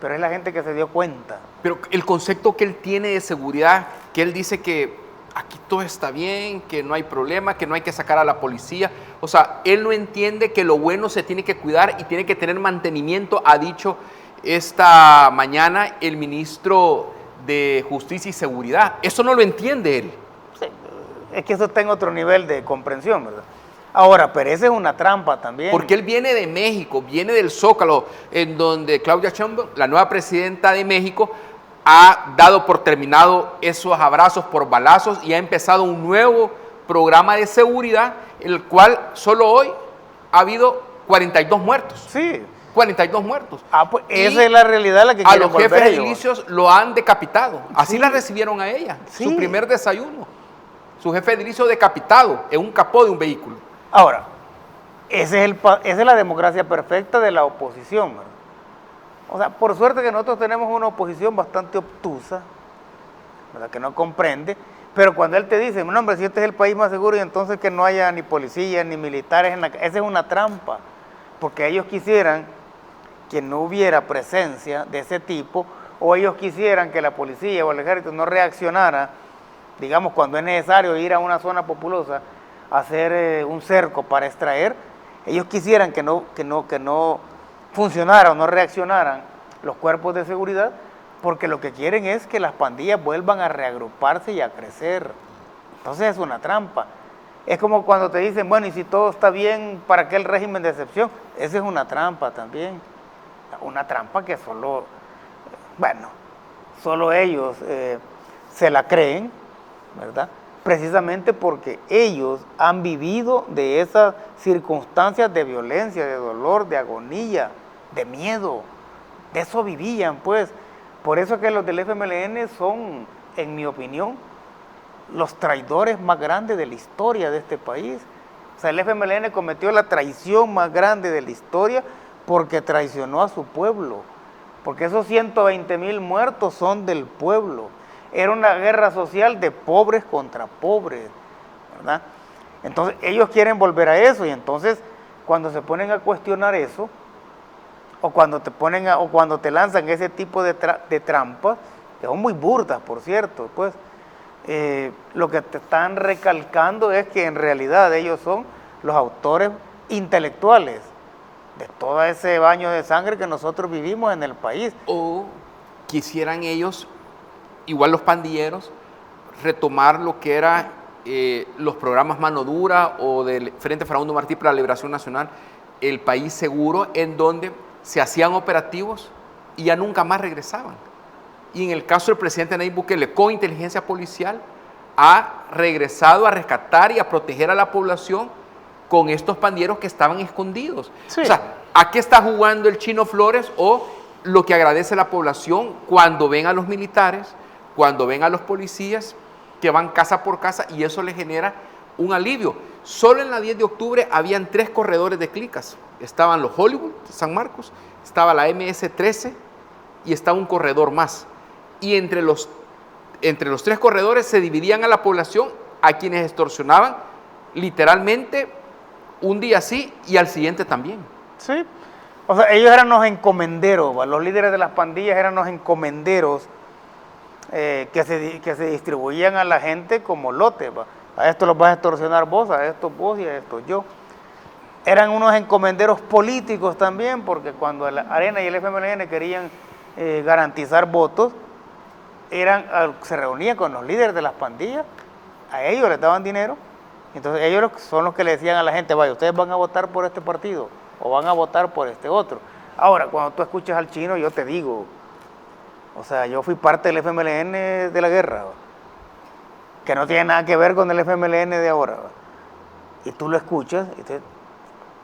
pero es la gente que se dio cuenta. Pero el concepto que él tiene de seguridad, que él dice que aquí todo está bien, que no hay problema, que no hay que sacar a la policía. O sea, él no entiende que lo bueno se tiene que cuidar y tiene que tener mantenimiento, ha dicho esta mañana el ministro de Justicia y Seguridad. Eso no lo entiende él. Sí, es que eso está en otro nivel de comprensión, ¿verdad? Ahora, pero esa es una trampa también. Porque él viene de México, viene del Zócalo, en donde Claudia Sheinbaum, la nueva presidenta de México, ha dado por terminado esos abrazos por balazos y ha empezado un nuevo programa de seguridad, el cual solo hoy ha habido 42 muertos. Sí. 42 muertos. Pues esa es la realidad la que quieren volver. A los jefes edilicios lo han decapitado. Así sí. La recibieron a ella, sí. Su primer desayuno. Su jefe edilicio decapitado en un capó de un vehículo. Ahora, esa es la democracia perfecta de la oposición, ¿verdad? O sea, por suerte que nosotros tenemos una oposición bastante obtusa, ¿verdad? Que no comprende, pero cuando él te dice, no hombre, si este es el país más seguro y entonces que no haya ni policías ni militares, esa es una trampa, porque ellos quisieran que no hubiera presencia de ese tipo, o ellos quisieran que la policía o el ejército no reaccionara, digamos, cuando es necesario ir a una zona populosa, hacer un cerco para extraer, ellos quisieran que no funcionara o no reaccionaran los cuerpos de seguridad, porque lo que quieren es que las pandillas vuelvan a reagruparse y a crecer. Entonces es una trampa. Es como cuando te dicen, bueno, y si todo está bien, ¿para qué el régimen de excepción? Esa es una trampa también. Una trampa que solo ellos se la creen, ¿verdad? Precisamente porque ellos han vivido de esas circunstancias de violencia, de dolor, de agonía, de miedo. De eso vivían, pues. Por eso que los del FMLN son, en mi opinión, los traidores más grandes de la historia de este país. O sea, el FMLN cometió la traición más grande de la historia porque traicionó a su pueblo. Porque esos 120,000 muertos son del pueblo. Era una guerra social de pobres contra pobres, ¿verdad? Entonces, ellos quieren volver a eso y entonces, cuando se ponen a cuestionar eso, o cuando te lanzan ese tipo de trampas, que son muy burdas, por cierto, pues, lo que te están recalcando es que en realidad ellos son los autores intelectuales de todo ese baño de sangre que nosotros vivimos en el país. O quisieran ellos, igual los pandilleros, retomar lo que era los programas Mano Dura o del Frente Farabundo Martí para la Liberación Nacional, el país seguro, en donde se hacían operativos y ya nunca más regresaban. Y en el caso del presidente Nayib Bukele, con inteligencia policial, ha regresado a rescatar y a proteger a la población con estos pandilleros que estaban escondidos. Sí. O sea, ¿a qué está jugando el Chino Flores o lo que agradece la población cuando ven a los militares, cuando ven a los policías que van casa por casa y eso le genera un alivio. Solo en la 10 de octubre habían 3 corredores de clicas. Estaban los Hollywood de San Marcos, estaba la MS-13 y estaba un corredor más. Y entre los 3 corredores se dividían a la población, a quienes extorsionaban literalmente un día sí y al siguiente también. Sí, o sea, ellos eran los encomenderos, ¿va? Los líderes de las pandillas eran los encomenderos que se distribuían a la gente como lotes, ¿va? A esto los vas a extorsionar vos, a estos vos y a estos yo. Eran unos encomenderos políticos también, porque cuando la Arena y el FMLN querían garantizar votos, se reunían con los líderes de las pandillas, a ellos les daban dinero, entonces ellos son los que le decían a la gente, vaya, ustedes van a votar por este partido, o van a votar por este otro. Ahora, cuando tú escuchas al chino, yo te digo, o sea, yo fui parte del FMLN de la guerra, ¿va? Que no tiene nada que ver con el FMLN de ahora, ¿va? Y tú lo escuchas, y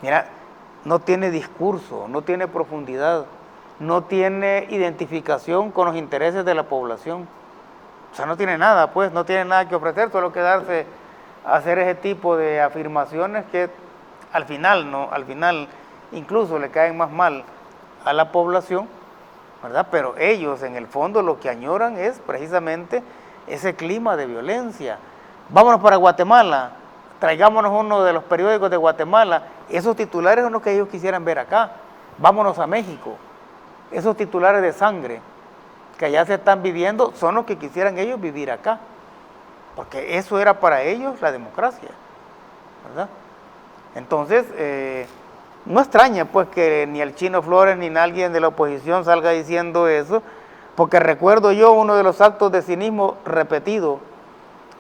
mira, no tiene discurso, no tiene profundidad, no tiene identificación con los intereses de la población. O sea, no tiene nada, pues, no tiene nada que ofrecer, solo quedarse a hacer ese tipo de afirmaciones que al final incluso le caen más mal a la población, ¿verdad? Pero ellos en el fondo lo que añoran es precisamente ese clima de violencia. Vámonos para Guatemala, traigámonos uno de los periódicos de Guatemala, esos titulares son los que ellos quisieran ver acá. Vámonos a México, esos titulares de sangre que allá se están viviendo son los que quisieran ellos vivir acá, porque eso era para ellos la democracia, ¿verdad? Entonces, no extraña pues que ni el Chino Flores ni nadie de la oposición salga diciendo eso, porque recuerdo yo uno de los actos de cinismo repetido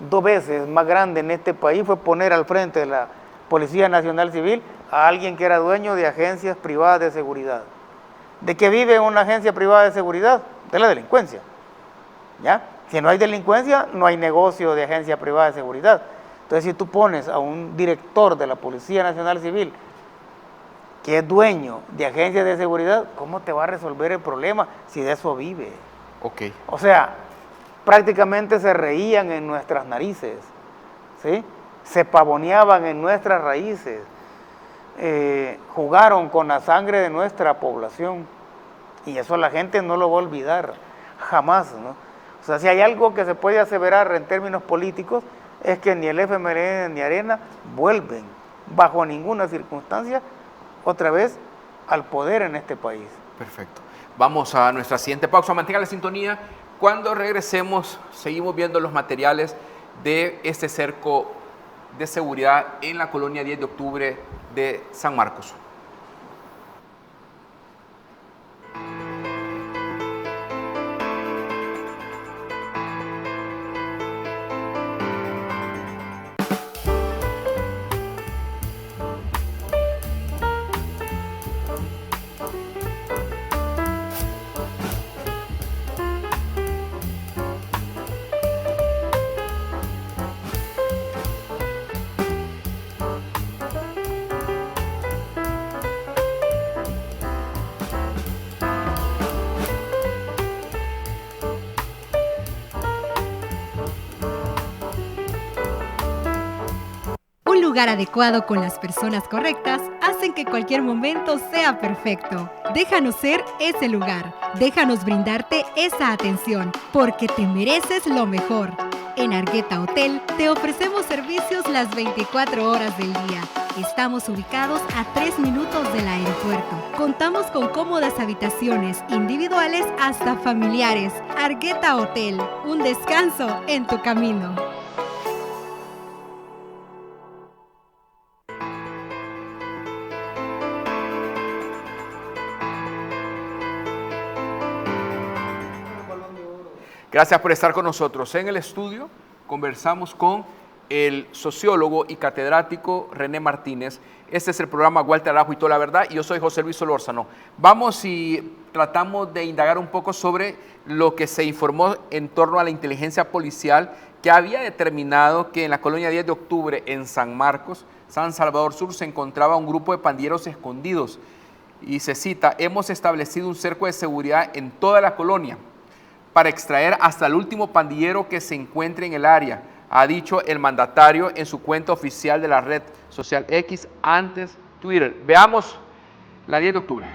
2 veces más grande en este país fue poner al frente de la Policía Nacional Civil a alguien que era dueño de agencias privadas de seguridad. ¿De qué vive una agencia privada de seguridad? De la delincuencia, ¿ya? Si no hay delincuencia, no hay negocio de agencia privada de seguridad. Entonces, si tú pones a un director de la Policía Nacional Civil que es dueño de agencias de seguridad, ¿cómo te va a resolver el problema si de eso vive? Ok. O sea, prácticamente se reían en nuestras narices, ¿sí? Se pavoneaban en nuestras raíces, jugaron con la sangre de nuestra población y eso la gente no lo va a olvidar, jamás, ¿no? O sea, si hay algo que se puede aseverar en términos políticos es que ni el FMLN ni Arena vuelven bajo ninguna circunstancia otra vez al poder en este país. Perfecto. Vamos a nuestra siguiente pausa. Mantenga la sintonía. Cuando regresemos, seguimos viendo los materiales de este cerco de seguridad en la colonia 10 de octubre de San Marcos. Un lugar adecuado con las personas correctas hacen que cualquier momento sea perfecto. Déjanos ser ese lugar. Déjanos brindarte esa atención, porque te mereces lo mejor. En Argueta Hotel te ofrecemos servicios las 24 horas del día. Estamos ubicados a 3 minutos del aeropuerto. Contamos con cómodas habitaciones individuales hasta familiares. Argueta Hotel, un descanso en tu camino. Gracias por estar con nosotros. En el estudio conversamos con el sociólogo y catedrático René Martínez. Este es el programa Walter Arajo y toda la verdad, y yo soy José Luis Solórzano. Vamos y tratamos de indagar un poco sobre lo que se informó en torno a la inteligencia policial que había determinado que en la colonia 10 de octubre en San Marcos, San Salvador Sur, se encontraba un grupo de pandilleros escondidos. Y se cita: hemos establecido un cerco de seguridad en toda la colonia para extraer hasta el último pandillero que se encuentre en el área. ha dicho el mandatario en su cuenta oficial de la red social X, antes Twitter. Veamos la 10 de octubre.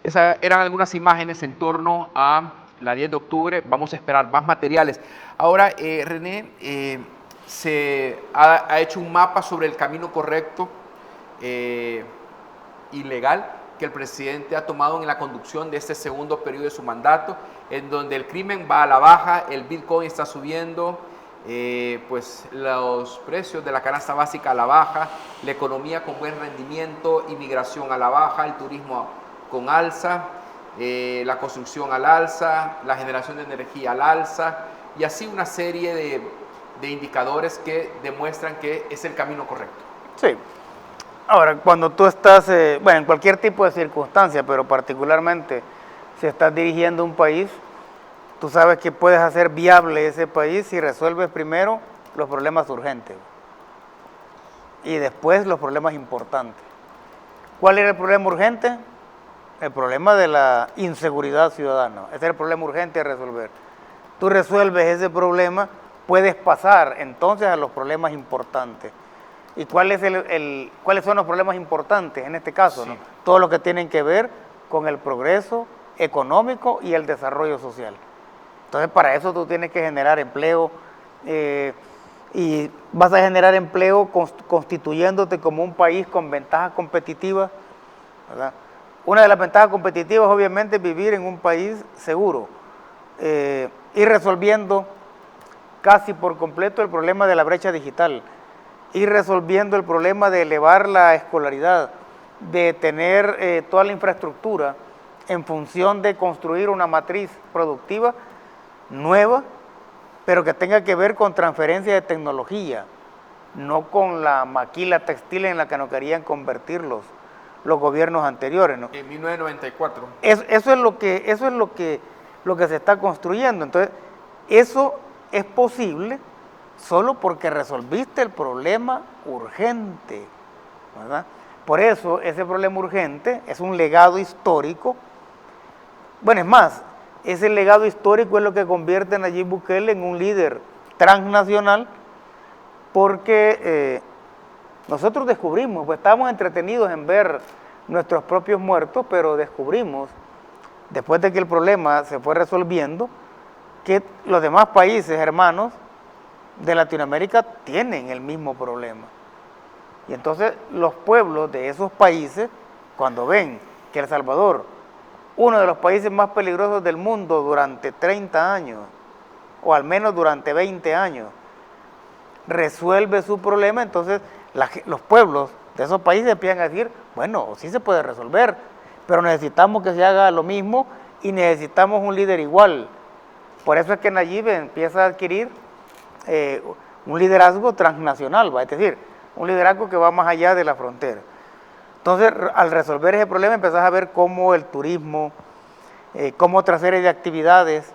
Esas eran algunas imágenes en torno a la 10 de octubre. Vamos a esperar más materiales. Ahora, René, se ha hecho un mapa sobre el camino correcto y legal que el presidente ha tomado en la conducción de este segundo periodo de su mandato, en donde el crimen va a la baja, el Bitcoin está subiendo, pues los precios de la canasta básica a la baja, la economía con buen rendimiento, inmigración a la baja, el turismo con alza, la construcción al alza, la generación de energía al alza, y así una serie de indicadores que demuestran que es el camino correcto. Sí. Ahora, cuando tú estás, bueno, en cualquier tipo de circunstancia, pero particularmente si estás dirigiendo un país, tú sabes que puedes hacer viable ese país si resuelves primero los problemas urgentes y después los problemas importantes. ¿Cuál era el problema urgente? El problema de la inseguridad ciudadana. Ese es el problema urgente de resolver. Tú resuelves ese problema, puedes pasar entonces a los problemas importantes. ¿Y cuáles son los problemas importantes en este caso? Sí. ¿No? Todo lo que tienen que ver con el progreso económico y el desarrollo social. Entonces, para eso tú tienes que generar empleo y vas a generar empleo constituyéndote como un país con ventajas competitivas, ¿verdad? Una de las ventajas competitivas, obviamente, es vivir en un país seguro y resolviendo casi por completo el problema de la brecha digital, ir resolviendo el problema de elevar la escolaridad, de tener toda la infraestructura en función de construir una matriz productiva nueva, pero que tenga que ver con transferencia de tecnología, no con la maquila textil en la que no querían convertirlos los gobiernos anteriores, ¿no? En 1994. Eso es lo que se está construyendo. Entonces, eso es posible solo porque resolviste el problema urgente, ¿verdad? Por eso, ese problema urgente es un legado histórico. Bueno, es más, ese legado histórico es lo que convierte a Nayib Bukele en un líder transnacional, porque nosotros descubrimos, pues estábamos entretenidos en ver nuestros propios muertos, pero descubrimos, después de que el problema se fue resolviendo, que los demás países hermanos de Latinoamérica tienen el mismo problema. Y entonces los pueblos de esos países, cuando ven que El Salvador, uno de los países más peligrosos del mundo durante 30 años, o al menos durante 20 años, resuelve su problema, entonces los pueblos de esos países empiezan a decir, bueno, sí se puede resolver, pero necesitamos que se haga lo mismo y necesitamos un líder igual. Por eso es que Nayib empieza a adquirir un liderazgo transnacional, ¿va? Es decir, un liderazgo que va más allá de la frontera. Entonces, al resolver ese problema, empezás a ver cómo el turismo, cómo otra serie de actividades,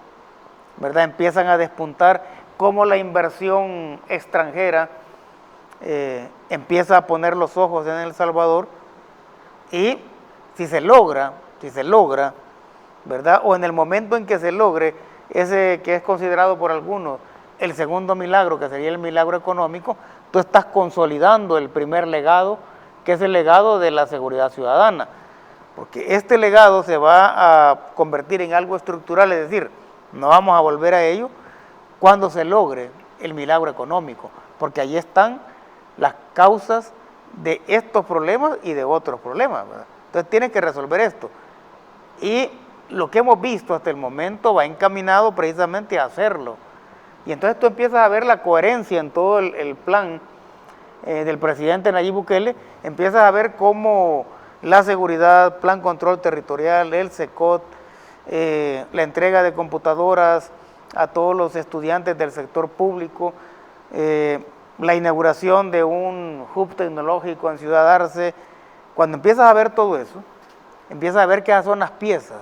¿verdad?, empiezan a despuntar, cómo la inversión extranjera empieza a poner los ojos en El Salvador, y si se logra, ¿verdad?, o en el momento en que se logre ese que es considerado por algunos el segundo milagro, que sería el milagro económico, tú estás consolidando el primer legado, que es el legado de la seguridad ciudadana, porque este legado se va a convertir en algo estructural, es decir, no vamos a volver a ello cuando se logre el milagro económico, porque allí están las causas de estos problemas y de otros problemas, ¿verdad? Entonces tienen que resolver esto. Y lo que hemos visto hasta el momento va encaminado precisamente a hacerlo. Y entonces tú empiezas a ver la coherencia en todo el plan del presidente Nayib Bukele, empiezas a ver cómo la seguridad, plan control territorial, el SECOT, la entrega de computadoras a todos los estudiantes del sector público, la inauguración de un hub tecnológico en Ciudad Arce, cuando empiezas a ver todo eso, empiezas a ver que esas son las piezas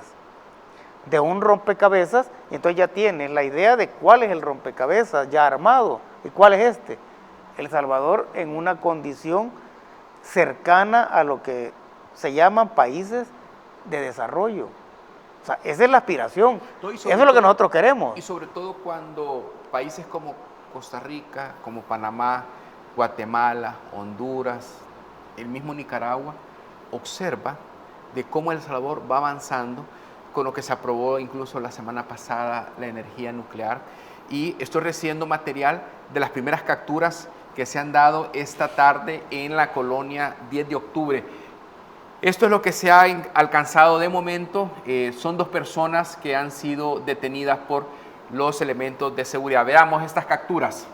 de un rompecabezas, y entonces ya tienes la idea de cuál es el rompecabezas ya armado, y cuál es este. El Salvador en una condición cercana a lo que se llaman países de desarrollo. O sea, esa es la aspiración, No, eso es lo que nosotros queremos. Y sobre todo cuando países como Costa Rica, como Panamá, Guatemala, Honduras, el mismo Nicaragua, observa de cómo El Salvador va avanzando con lo que se aprobó incluso la semana pasada, la energía nuclear. Y estoy recibiendo material de las primeras capturas que se han dado esta tarde en la colonia 10 de octubre. Esto es lo que se ha alcanzado de momento. Son 2 personas que han sido detenidas por los elementos de seguridad. Veamos estas capturas.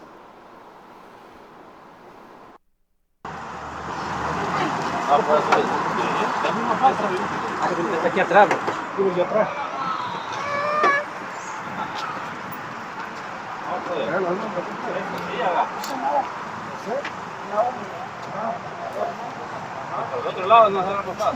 Aquí atrás. Por otro lado no se van a pasar.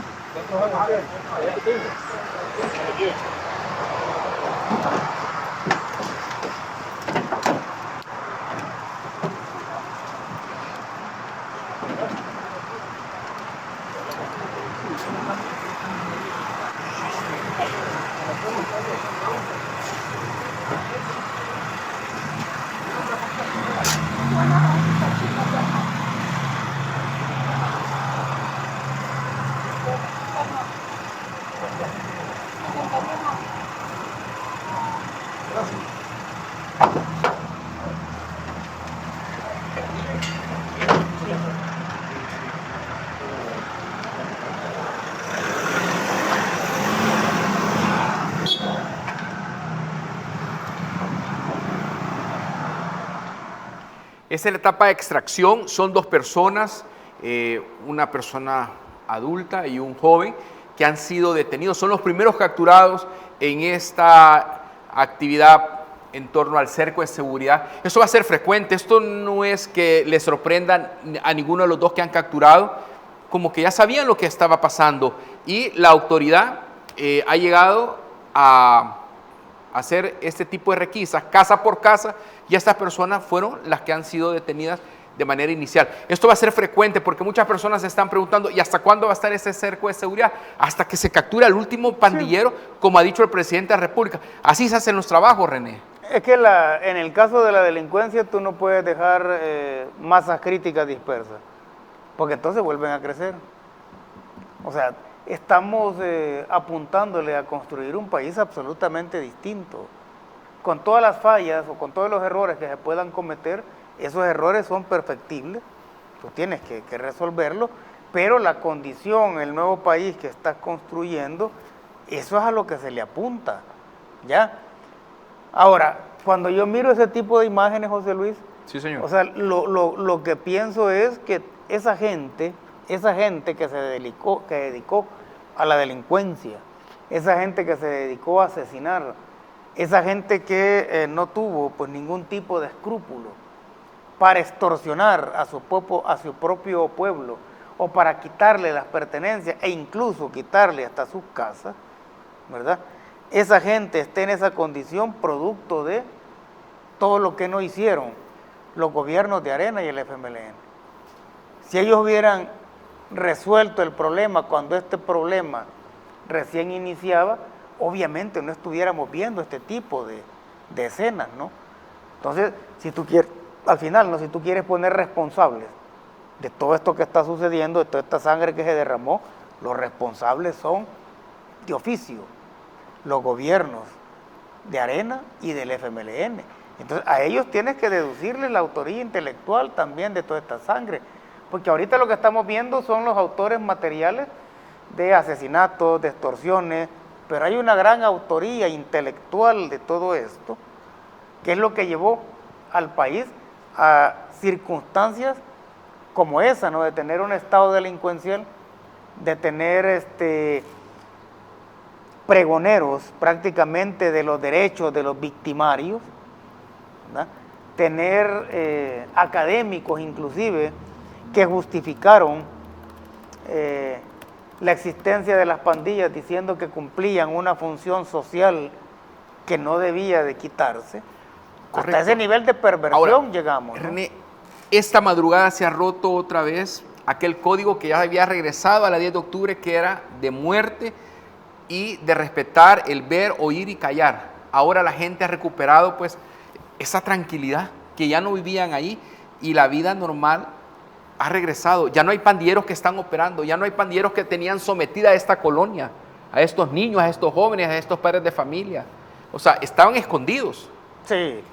Esta es la etapa de extracción, son 2 personas, una persona adulta y un joven que han sido detenidos. Son los primeros capturados en esta actividad en torno al cerco de seguridad. Eso va a ser frecuente, esto no es que les sorprendan a ninguno de los 2 que han capturado, como que ya sabían lo que estaba pasando y la autoridad ha llegado a hacer este tipo de requisas, casa por casa, y estas personas fueron las que han sido detenidas de manera inicial. Esto va a ser frecuente porque muchas personas se están preguntando, ¿y hasta cuándo va a estar ese cerco de seguridad? Hasta que se capture al último pandillero, como ha dicho el presidente de la República. Así se hacen los trabajos, René. Es que en el caso de la delincuencia tú no puedes dejar masas críticas dispersas, porque entonces vuelven a crecer. O sea, estamos apuntándole a construir un país absolutamente distinto. Con todas las fallas o con todos los errores que se puedan cometer, esos errores son perfectibles, tú tienes que resolverlos, pero la condición, el nuevo país que estás construyendo, eso es a lo que se le apunta, ¿ya? Ahora, cuando yo miro ese tipo de imágenes, José Luis, sí, señor. O sea, lo que pienso es que esa gente que se dedicó a la delincuencia, esa gente que se dedicó a asesinar, esa gente que no tuvo pues ningún tipo de escrúpulo para extorsionar a su propio pueblo o para quitarle las pertenencias e incluso quitarle hasta sus casas, ¿verdad? Esa gente está en esa condición producto de todo lo que no hicieron los gobiernos de Arena y el FMLN. Si ellos hubieran resuelto el problema cuando este problema recién iniciaba, obviamente no estuviéramos viendo este tipo de escenas, ¿no? Entonces, si tú quieres, al final, ¿no? Si tú quieres poner responsables de todo esto que está sucediendo, de toda esta sangre que se derramó, los responsables son de oficio los gobiernos de Arena y del FMLN. Entonces, a ellos tienes que deducirles la autoría intelectual también de toda esta sangre, porque ahorita lo que estamos viendo son los autores materiales de asesinatos, de extorsiones, pero hay una gran autoría intelectual de todo esto, que es lo que llevó al país a circunstancias como esa, ¿no? De tener un estado delincuencial, de tener pregoneros prácticamente de los derechos de los victimarios, ¿verdad? tener académicos inclusive que justificaron la existencia de las pandillas diciendo que cumplían una función social que no debía de quitarse. Correcto. Hasta ese nivel de perversión Ahora, llegamos, ¿no? René, esta madrugada se ha roto otra vez aquel código que ya había regresado a la 10 de octubre, que era de muerte y de respetar el ver, oír y callar. Ahora la gente ha recuperado pues esa tranquilidad que ya no vivían ahí, y la vida normal ha regresado. Ya no hay pandilleros que están operando, ya no hay pandilleros que tenían sometida a esta colonia, a estos niños, a estos jóvenes, a estos padres de familia. O sea, estaban escondidos. Sí.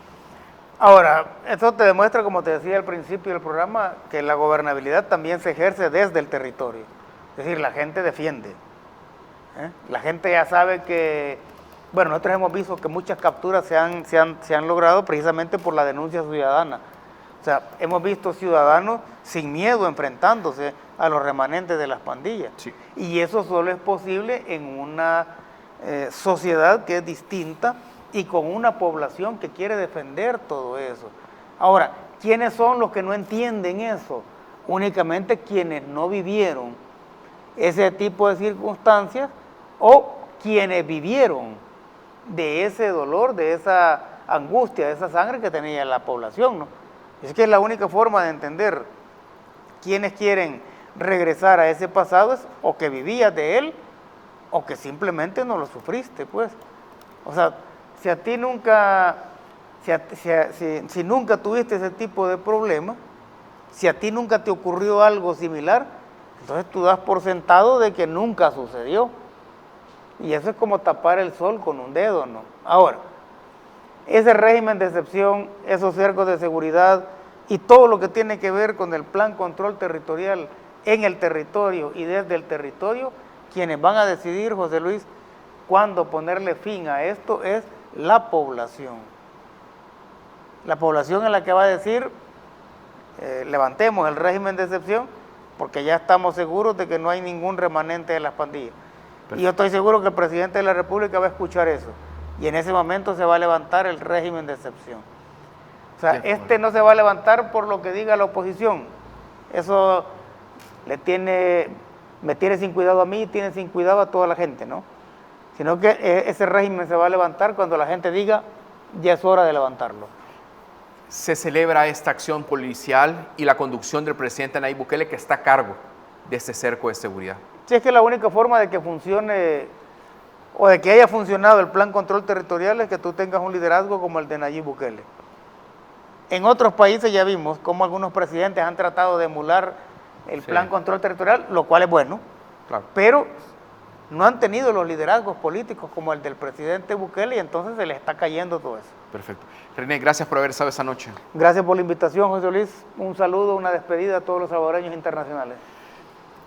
Ahora, eso te demuestra, como te decía al principio del programa, que la gobernabilidad también se ejerce desde el territorio. Es decir, la gente defiende. La gente ya sabe que, bueno, nosotros hemos visto que muchas capturas se han logrado precisamente por la denuncia ciudadana. O sea, hemos visto ciudadanos sin miedo enfrentándose a los remanentes de las pandillas. Sí. Y eso solo es posible en una sociedad que es distinta y con una población que quiere defender todo eso. Ahora, ¿quiénes son los que no entienden eso? Únicamente quienes no vivieron ese tipo de circunstancias o quienes vivieron de ese dolor, de esa angustia, de esa sangre que tenía la población, ¿no? Es que es la única forma de entender quienes quieren regresar a ese pasado, es o que vivías de él o que simplemente no lo sufriste, pues. O sea, si a ti nunca, si nunca tuviste ese tipo de problema, si a ti nunca te ocurrió algo similar, entonces tú das por sentado de que nunca sucedió. Y eso es como tapar el sol con un dedo, ¿no? Ahora, ese régimen de excepción, esos cercos de seguridad y todo lo que tiene que ver con el plan control territorial en el territorio y desde el territorio, quienes van a decidir, José Luis, cuándo ponerle fin a esto es la población. La población es la que va a decir, levantemos el régimen de excepción, porque ya estamos seguros de que no hay ningún remanente de las pandillas. Perfecto. Y yo estoy seguro que el presidente de la República va a escuchar eso. Y en ese momento se va a levantar el régimen de excepción. O sea, no se va a levantar por lo que diga la oposición. Eso me tiene sin cuidado a mí y tiene sin cuidado a toda la gente, ¿no? Sino que ese régimen se va a levantar cuando la gente diga, ya es hora de levantarlo. Se celebra esta acción policial y la conducción del presidente Nayib Bukele, que está a cargo de este cerco de seguridad. Sí, es que la única forma de que funcione o de que haya funcionado el plan control territorial es que tú tengas un liderazgo como el de Nayib Bukele. En otros países ya vimos cómo algunos presidentes han tratado de emular el plan control territorial, lo cual es bueno, claro, pero no han tenido los liderazgos políticos como el del presidente Bukele y entonces se les está cayendo todo eso. Perfecto. René, gracias por haber estado esta noche. Gracias por la invitación, José Luis. Un saludo, una despedida a todos los salvadoreños internacionales.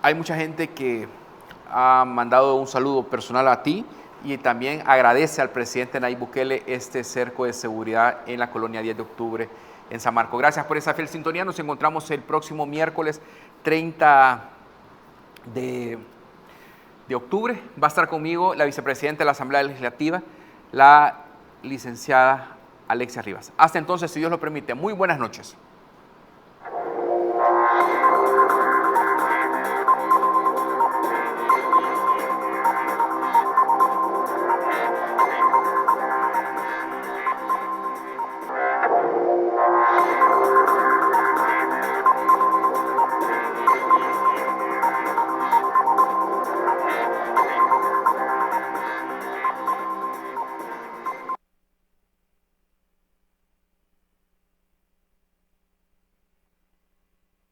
Hay mucha gente que ha mandado un saludo personal a ti y también agradece al presidente Nayib Bukele este cerco de seguridad en la colonia 10 de octubre en San Marcos. Gracias por esa fiel sintonía. Nos encontramos el próximo miércoles 30 de octubre. Va a estar conmigo la vicepresidenta de la Asamblea Legislativa, la licenciada Alexia Rivas. Hasta entonces, si Dios lo permite, muy buenas noches.